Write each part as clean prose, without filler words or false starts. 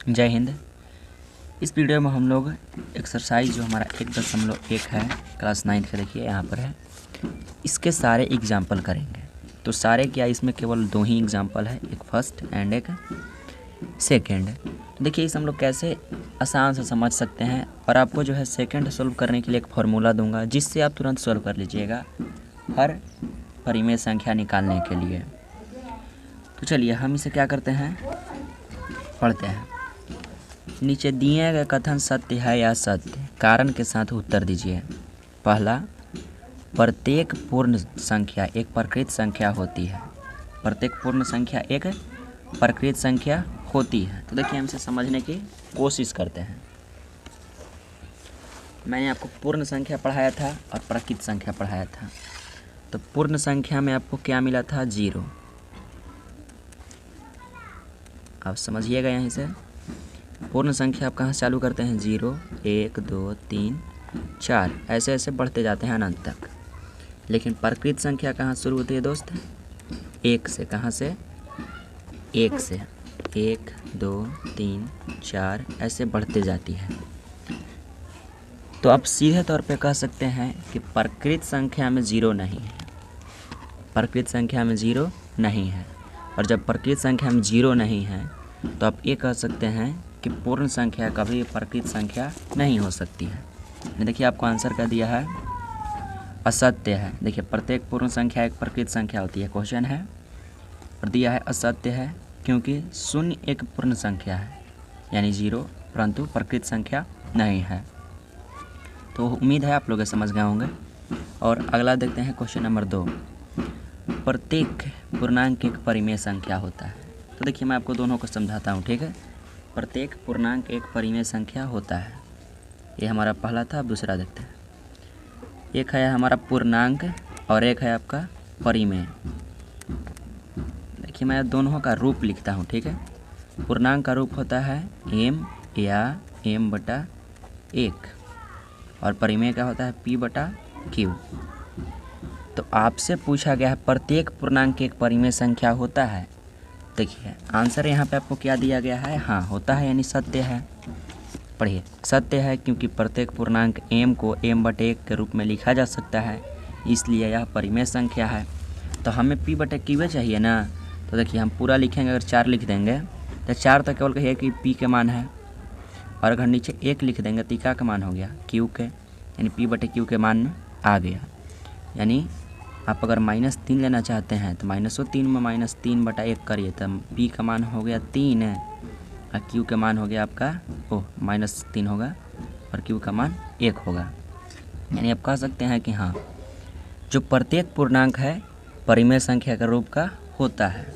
जय हिंद। इस वीडियो में हम लोग एक्सरसाइज जो हमारा 1.1 है क्लास 9 का, देखिए यहाँ पर है, इसके सारे एग्जाम्पल करेंगे। तो सारे क्या, इसमें केवल 2 ही एग्जाम्पल है, एक फर्स्ट एंड एक सेकंड। तो देखिए इसे हम लोग कैसे आसान से समझ सकते हैं, और आपको जो है सेकंड सोल्व करने के लिए एक फार्मूला दूंगा जिससे आप तुरंत सोल्व कर लीजिएगा हर परिमेय संख्या निकालने के लिए। तो चलिए हम इसे क्या करते हैं, पढ़ते हैं। नीचे दिए गए कथन सत्य है या सत्य, कारण के साथ उत्तर दीजिए। पहला, प्रत्येक पूर्ण संख्या एक प्रकृत संख्या होती है। प्रत्येक पूर्ण संख्या एक प्रकृत संख्या होती है। तो देखिए हम इसे समझने की कोशिश करते हैं। मैंने आपको पूर्ण संख्या पढ़ाया था और प्रकृत संख्या पढ़ाया था। तो पूर्ण संख्या में आपको क्या मिला था, 0। आप समझिएगा यहीं से पूर्ण संख्या आप कहाँ से चालू करते हैं, 0, 1, 2, 3, 4, ऐसे ऐसे बढ़ते जाते हैं अनंत तक। लेकिन प्रकृत संख्या कहाँ शुरू होती है दोस्त, 1 से। कहाँ से, 1 से। 1, 2, 3, 4 ऐसे बढ़ते जाती है। तो आप सीधे तौर पे कह सकते हैं कि प्रकृत संख्या में 0 नहीं है। प्रकृत संख्या में 0 नहीं है। और जब प्रकृत संख्या में 0 नहीं है तो आप ये कह सकते हैं कि पूर्ण संख्या कभी प्रकृत संख्या नहीं हो सकती है। देखिए आपको आंसर क्या दिया है, असत्य है। देखिए प्रत्येक पूर्ण संख्या एक प्रकृत संख्या होती है, क्वेश्चन है, और दिया है असत्य है क्योंकि 0 एक पूर्ण संख्या है यानी 0, परंतु प्रकृत संख्या नहीं है। तो उम्मीद है आप लोग समझ गए होंगे। और अगला देखते हैं क्वेश्चन नंबर 2। प्रत्येक पूर्णांक एक परिमेय संख्या होता है। तो देखिए मैं आपको दोनों को समझाता हूँ, ठीक है। प्रत्येक पूर्णांक एक परिमेय संख्या होता है, ये हमारा पहला था। अब दूसरा देखते हैं। एक है हमारा पूर्णांक और एक है आपका परिमेय। देखिए मैं दोनों का रूप लिखता हूँ, ठीक है। पूर्णांक का रूप होता है m या m/1, और परिमेय का होता है p/q। तो आपसे पूछा गया है प्रत्येक पूर्णांक एक परिमेय संख्या होता है। देखिए आंसर यहाँ पे आपको क्या दिया गया है, हाँ होता है यानी सत्य है। पढ़िए, सत्य है क्योंकि प्रत्येक पूर्णांक m को m/1 के रूप में लिखा जा सकता है, इसलिए यह परिमेय संख्या है। तो हमें p/q चाहिए ना। तो देखिए हम पूरा लिखेंगे, अगर 4 लिख देंगे तो 4 तक केवल कहिए कि p के मान है, और अगर नीचे 1 लिख देंगे तो क्या का मान हो गया, q के, यानी p/q के मान आ गया। यानी आप अगर -3 लेना चाहते हैं तो -3 में -3/1 करिए, तब p का मान हो गया 3 और q का मान हो गया आपका -3 होगा, और q का मान 1 होगा। यानी आप कह सकते हैं कि हाँ, जो प्रत्येक पूर्णांक है परिमेय संख्या के रूप का होता है।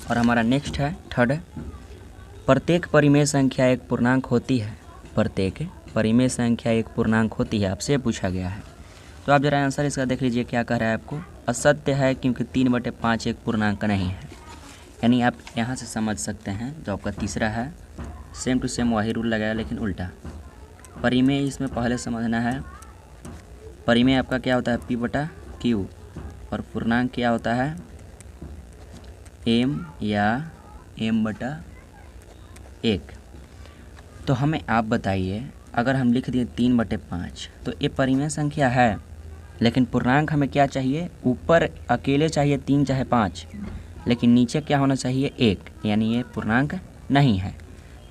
और हमारा नेक्स्ट है थर्ड, प्रत्येक परिमेय संख्या एक पूर्णांक होती है। प्रत्येक परिमेय संख्या एक पूर्णांक होती है, आपसे पूछा गया है। तो आप जरा आंसर इसका देख लीजिए, क्या कह रहा है आपको, असत्य है क्योंकि 3/5 एक पूर्णांक नहीं है। यानी आप यहाँ से समझ सकते हैं, जो आपका तीसरा है सेम टू सेम वही रूल लगाया लेकिन उल्टा। परिमेय इसमें पहले समझना है, परिमेय आपका क्या होता है, p/q, और पूर्णांक क्या होता है, m या m/1। तो हमें आप बताइए, अगर हम लिख दिए 3/5 तो ये परिमेय संख्या है, लेकिन पूर्णांक हमें क्या चाहिए, ऊपर अकेले चाहिए 3 चाहे 5, लेकिन नीचे क्या होना चाहिए, 1, यानी ये पूर्णांक नहीं है।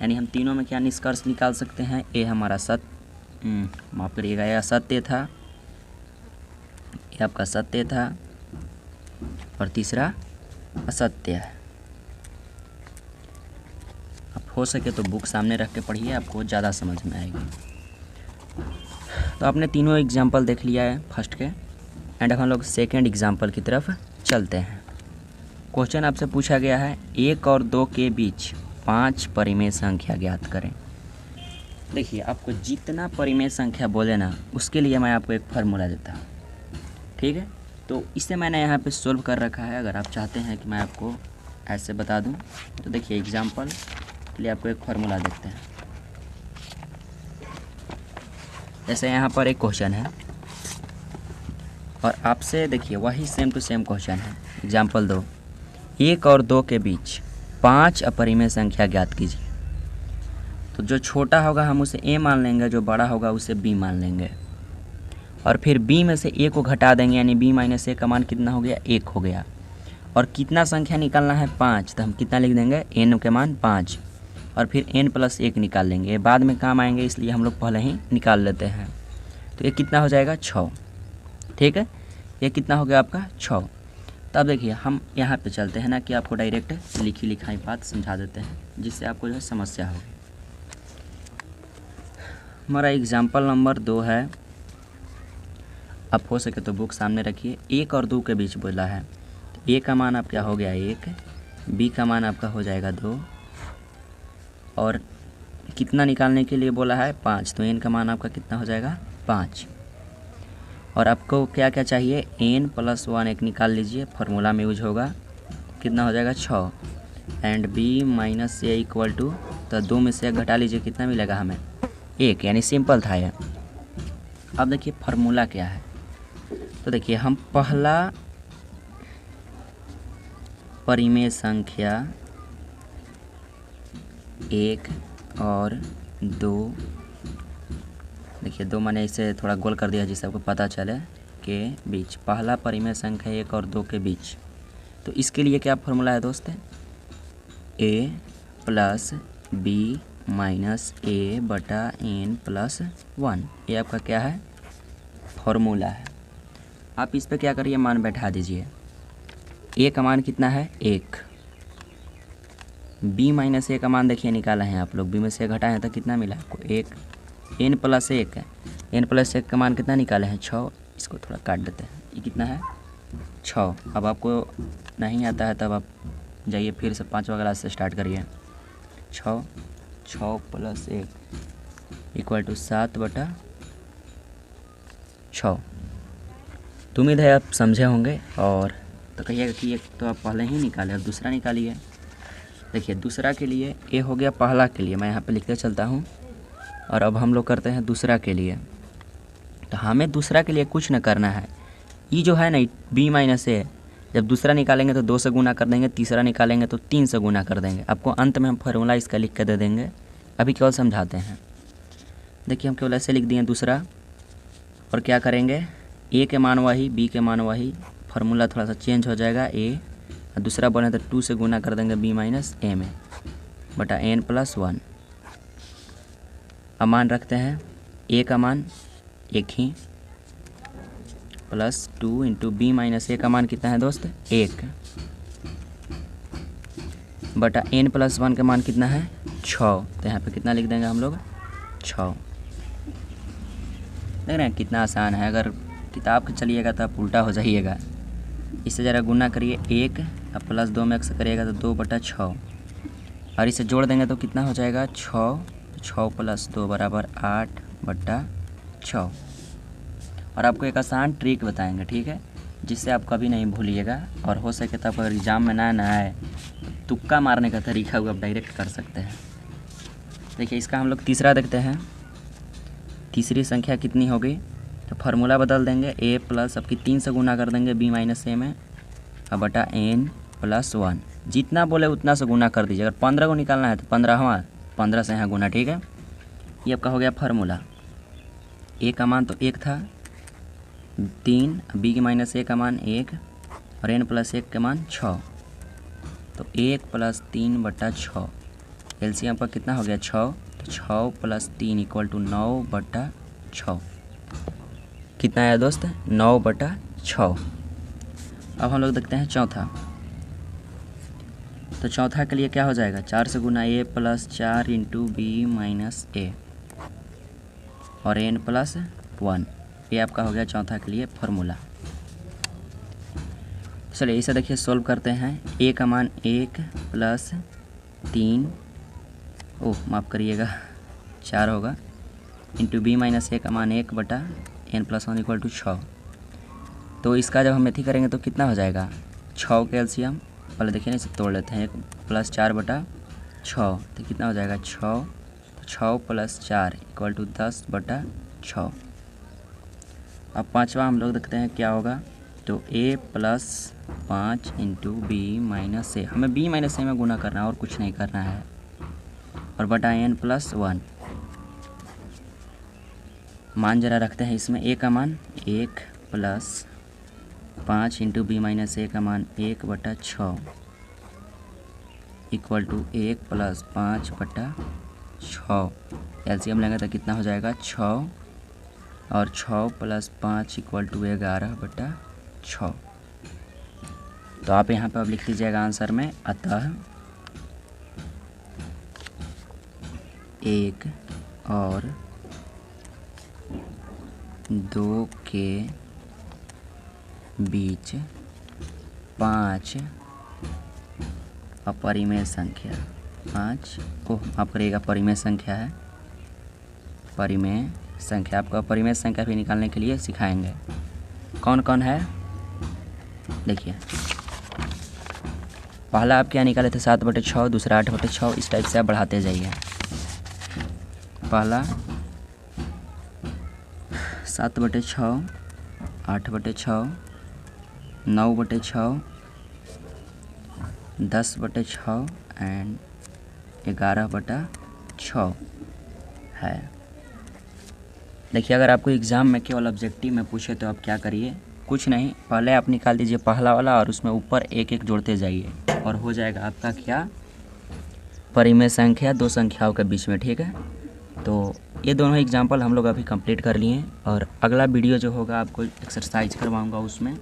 यानी हम तीनों में क्या निष्कर्ष निकाल सकते हैं, ये हमारा माफ़ करिएगा, यह सत्य था, ये आपका सत्य था, और तीसरा असत्य है। आप हो सके तो बुक सामने रख के पढ़िए, आपको ज़्यादा समझ में आएगी। तो आपने तीनों एग्जाम्पल देख लिया है फर्स्ट के, एंड अब हम लोग सेकेंड एग्जाम्पल की तरफ चलते हैं। क्वेश्चन आपसे पूछा गया है 1 और 2 के बीच 5 परिमेय संख्या ज्ञात करें। देखिए आपको जितना परिमेय संख्या बोले ना, उसके लिए मैं आपको एक फार्मूला देता हूँ, ठीक है। तो इसे मैंने यहाँ पे सोल्व कर रखा है। अगर आप चाहते हैं कि मैं आपको ऐसे बता दूँ तो देखिए एग्जाम्पल के लिए आपको एक फार्मूला देखते हैं। जैसे यहाँ पर एक क्वेश्चन है और आपसे देखिए वही सेम टू सेम क्वेश्चन है। एग्जाम्पल 2, 1 और 2 के बीच 5 अपरिमेय संख्या ज्ञात कीजिए। तो जो छोटा होगा हम उसे a मान लेंगे, जो बड़ा होगा उसे b मान लेंगे, और फिर b में से a को घटा देंगे, यानी b माइनस a का मान कितना हो गया, 1 हो गया। और कितना संख्या निकालना है, 5, तो हम कितना लिख देंगे, n के मान 5, और फिर n प्लस 1 निकाल लेंगे। ये बाद में काम आएंगे, इसलिए हम लोग पहले ही निकाल लेते हैं। तो ये कितना हो जाएगा, 6। ठीक है, ये कितना हो गया आपका, 6। तब देखिए हम यहाँ पे चलते हैं ना कि आपको डायरेक्ट लिखी लिखाई बात समझा देते हैं, जिससे आपको जो है समस्या होगी। हमारा एग्जाम्पल नंबर 2 है। आप हो सके तो बुक सामने रखिए। 1 और 2 के बीच बोला है। a का मान आपका हो गया 1, b का मान आपका हो जाएगा 2, और कितना निकालने के लिए बोला है, 5, तो n का मान आपका कितना हो जाएगा, 5। और आपको क्या क्या चाहिए, n प्लस 1 एक निकाल लीजिए, फार्मूला में यूज होगा, कितना हो जाएगा 6, and b minus A equal to, तो 2 में से 1 घटा लीजिए, कितना मिलेगा हमें, 1, यानी सिंपल था ये। अब देखिए फार्मूला क्या है। तो देखिए हम पहला परिमेय संख्या 1 और 2, देखिए 2 मैंने इसे थोड़ा गोल कर दिया जिससे आपको पता चले, के बीच, पहला परिमेय संख्या 1 और 2 के बीच। तो इसके लिए क्या फार्मूला है दोस्त, a plus b minus a बटा n प्लस 1, ये आपका क्या है, फार्मूला है। आप इस पे क्या करिए, मान बैठा दीजिए। a का मान कितना है, 1, b माइनस a का मान देखिए निकाला है आप लोग, b में से घटाए हैं तो कितना मिला आपको, 1, n प्लस 1 है, n प्लस 1 का मान कितना निकाले हैं, 6, इसको थोड़ा काट देते हैं, ये कितना है, 6। अब आपको नहीं आता है तब आप जाइए फिर से 5वां क्लास से स्टार्ट करिए। 6 प्लस 1 इक्वल टू 7 बटा 6। तो उम्मीद है आप समझे होंगे। और तो कहिएगा कि एक तो आप पहले ही निकाले, अब दूसरा निकालिए। देखिए दूसरा के लिए ए हो गया, पहला के लिए मैं यहाँ पे लिखते चलता हूँ, और अब हम लोग करते हैं दूसरा के लिए। तो हमें दूसरा के लिए कुछ न करना है, ये जो है ना b माइनस ए, जब दूसरा निकालेंगे तो 2 से गुना कर देंगे, तीसरा निकालेंगे तो 3 से गुना कर देंगे। आपको अंत में हम फार्मूला इसका लिख कर दे देंगे, अभी केवल समझाते हैं। देखिए हम केवल ऐसे लिख दिए दूसरा, और क्या करेंगे, a के मान वही, b के मान वही, फार्मूला थोड़ा सा चेंज हो जाएगा, a और दूसरा बने तो 2 से गुना कर देंगे b माइनस ए में बटा n प्लस 1। अब मान रखते हैं a का मान 1 ही, प्लस 2 इंटू बी माइनस ए का मान कितना है दोस्त, 1 बटा n प्लस 1 का मान कितना है, 6। तो यहाँ पे कितना लिख देंगे हम लोग, 6। देख रहे हैं कितना आसान है। अगर किताब के चलिएगा तो आप उल्टा हो जाइएगा। इससे ज़रा गुना करिए, 1 अब प्लस 2 में x करिएगा तो 2 बटा 6, और इसे जोड़ देंगे तो कितना हो जाएगा, 6 प्लस 2 बराबर 8 बटा 6। और आपको एक आसान ट्रिक बताएंगे, ठीक है, जिससे आप कभी नहीं भूलिएगा, और हो सके तो अगर एग्ज़ाम में ना आए तो तुक्का मारने का तरीका वो आप डायरेक्ट कर सकते हैं। देखिए इसका हम लोग तीसरा देखते हैं। तीसरी संख्या कितनी हो गई, तो फार्मूला बदल देंगे, a प्लस आपकी 3 से गुना कर देंगे b माइनस ए में, और बटा n प्लस 1, जितना बोले उतना से गुना कर दीजिए। अगर 15 को निकालना है तो 15 से यहाँ गुना, ठीक है। ये आपका हो गया फार्मूला। a का मान तो 1 था, 3, b की माइनस ए का मान 1, और n प्लस 1 का मान 6, तो 1 प्लस 3 बटा 6, एलसीएम का कितना हो गया, 6, तो 6 प्लस 3 इक्वल टू 9 बटा 6। कितना आया दोस्त, 9 बटा 6। अब हम लोग देखते हैं चौथा। तो चौथा के लिए क्या हो जाएगा, 4 से गुना a plus 4 into B minus A और n प्लस 1, ये आपका हो गया चौथा के लिए फार्मूला। चलिए इसे देखिए सोल्व करते हैं। a का मान 1 प्लस 3, माफ़ करिएगा 4 होगा, इंटू बी माइनस ए का मान 1 बटा n प्लस 1 इक्वल टू 6। तो इसका जब हम मेथी करेंगे तो कितना हो जाएगा, 6 के एलसीएम पहले देखिए ना, इसे तोड़ लेते हैं, 1 प्लस 4 बटा 6, तो कितना हो जाएगा 6, तो 6 प्लस 4 इक्वल टू 10 बटा 6। अब पाँचवा हम लोग देखते हैं क्या होगा। तो a plus 5 into B minus A, हमें b माइनस ए में गुना करना है और कुछ नहीं करना है, और बटा n प्लस 1। मान जरा रखते हैं इसमें, a का मान 1 प्लस 5 इंटू बी माइनस ए का मान 1/6 इक्वल टू 1 प्लस 5/6। एलसीएम लेंगे तो कितना हो जाएगा 6, और 6 प्लस 5 इक्वल टू 11/6। तो आप यहाँ पर अब लिख लीजिएगा आंसर में, अतः 1 और 2 के बीच 5 अपरिमेय संख्या, 5 को माफ करिएगा परिमेय संख्या है, परिमेय संख्या। आपको परिमेय संख्या भी निकालने के लिए सिखाएंगे। कौन कौन है देखिए, पहला आप क्या निकाले थे 7/6, दूसरा 8/6, इस टाइप से आप बढ़ाते जाइए। पहला 7/6, 8/6, 9/6, 10/6 एंड 11/6 है। देखिए, अगर आपको एग्ज़ाम में केवल ऑब्जेक्टिव में पूछे तो आप क्या करिए, कुछ नहीं, पहले आप निकाल दीजिए पहला वाला और उसमें ऊपर 1-1 जोड़ते जाइए और हो जाएगा आपका क्या, परिमेय संख्या दो संख्याओं के बीच में। ठीक है, तो ये दोनों एग्जाम्पल हम लोग अभी कंप्लीट कर लिए, और अगला वीडियो जो होगा आपको एक्सरसाइज करवाऊँगा उसमें।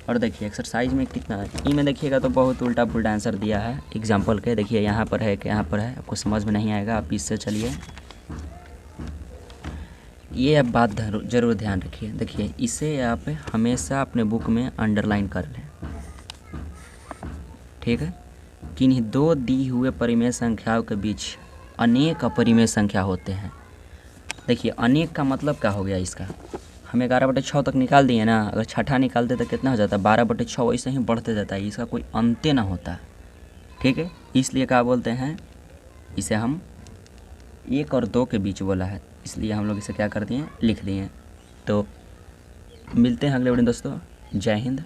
और देखिए एक्सरसाइज में कितना है, ई में देखिएगा तो बहुत उल्टा पुल्टा आंसर दिया है एग्जाम्पल के। देखिए यहाँ पर है कि यहाँ पर है, आपको समझ में नहीं आएगा, आप इससे चलिए। ये अब बात ज़रूर ध्यान रखिए। देखिए इसे आप हमेशा अपने बुक में अंडरलाइन कर लें। ठीक है, किन्हीं दो दी हुए परिमेय संख्याओं के बीच अनेक अपरिमेय संख्या होते हैं। देखिए अनेक का मतलब क्या हो गया इसका, हम 11/6 तक निकाल दिए ना, अगर छठा निकालते तो कितना हो जाता है 12/6, वैसे ही बढ़ते जाता है, इसका कोई अंत ना होता। ठीक है, इसलिए क्या बोलते हैं, इसे हम 1 और 2 के बीच बोला है, इसलिए हम लोग इसे क्या कर दिए, लिख दिए। तो मिलते हैं अगले वीडियो दोस्तों। जय हिंद।